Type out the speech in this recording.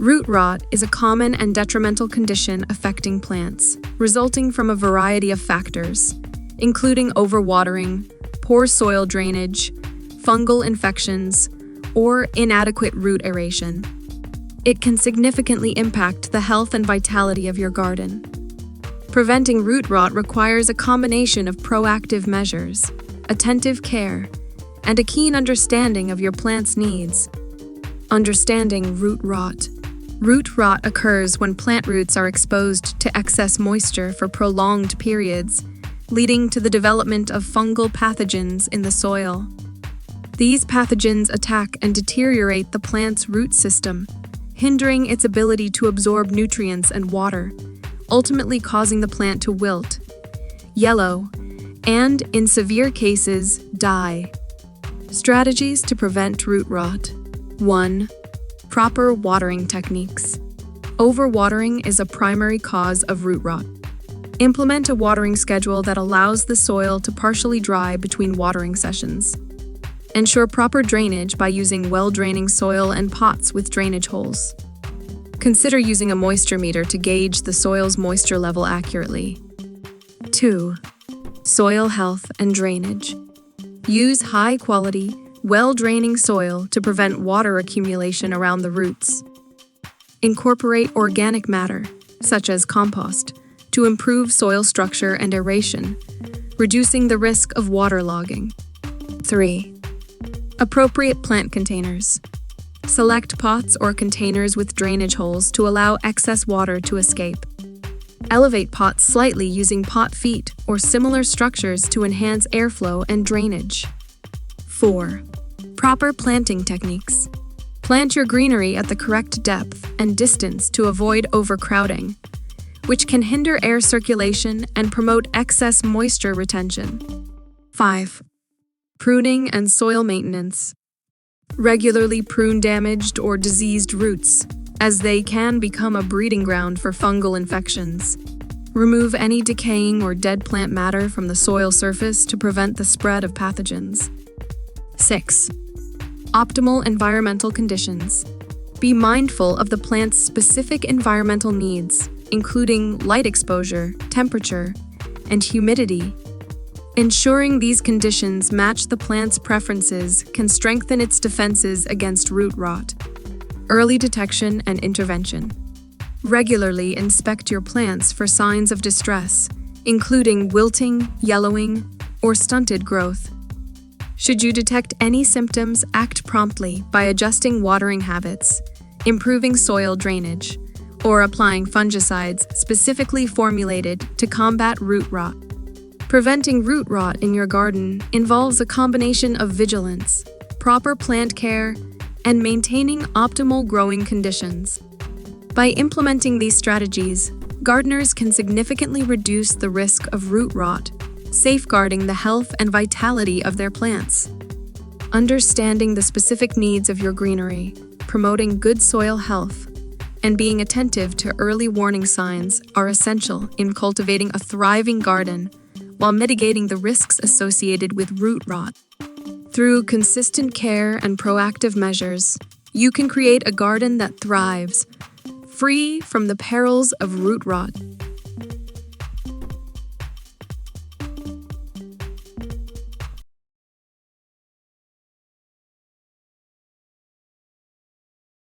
Root rot is a common and detrimental condition affecting plants, resulting from a variety of factors, including overwatering, poor soil drainage, fungal infections, or inadequate root aeration. It can significantly impact the health and vitality of your garden. Preventing root rot requires a combination of proactive measures, attentive care, and a keen understanding of your plant's needs. Understanding root rot. Root rot occurs when plant roots are exposed to excess moisture for prolonged periods, leading to the development of fungal pathogens in the soil. These pathogens attack and deteriorate the plant's root system, hindering its ability to absorb nutrients and water, ultimately causing the plant to wilt, yellow, and, in severe cases, die. Strategies to prevent root rot. 1. Proper watering techniques. Overwatering is a primary cause of root rot. Implement a watering schedule that allows the soil to partially dry between watering sessions. Ensure proper drainage by using well-draining soil and pots with drainage holes. Consider using a moisture meter to gauge the soil's moisture level accurately. 2. Soil health and drainage. Use high-quality, well-draining soil to prevent water accumulation around the roots. Incorporate organic matter, such as compost, to improve soil structure and aeration, reducing the risk of waterlogging. 3. Appropriate plant containers. Select pots or containers with drainage holes to allow excess water to escape. Elevate pots slightly using pot feet or similar structures to enhance airflow and drainage. 4. Proper planting techniques. Plant your greenery at the correct depth and distance to avoid overcrowding, which can hinder air circulation and promote excess moisture retention. 5. Pruning and soil maintenance. Regularly prune damaged or diseased roots, as they can become a breeding ground for fungal infections. Remove any decaying or dead plant matter from the soil surface to prevent the spread of pathogens. 6. Optimal environmental conditions. Be mindful of the plant's specific environmental needs, including light exposure, temperature, and humidity. Ensuring these conditions match the plant's preferences can strengthen its defenses against root rot. Early detection and intervention. Regularly inspect your plants for signs of distress, including wilting, yellowing, or stunted growth. Should you detect any symptoms, act promptly by adjusting watering habits, improving soil drainage, or applying fungicides specifically formulated to combat root rot. Preventing root rot in your garden involves a combination of vigilance, proper plant care, and maintaining optimal growing conditions. By implementing these strategies, gardeners can significantly reduce the risk of root rot, safeguarding the health and vitality of their plants. Understanding the specific needs of your greenery, promoting good soil health, and being attentive to early warning signs are essential in cultivating a thriving garden while mitigating the risks associated with root rot. Through consistent care and proactive measures, you can create a garden that thrives, free from the perils of root rot.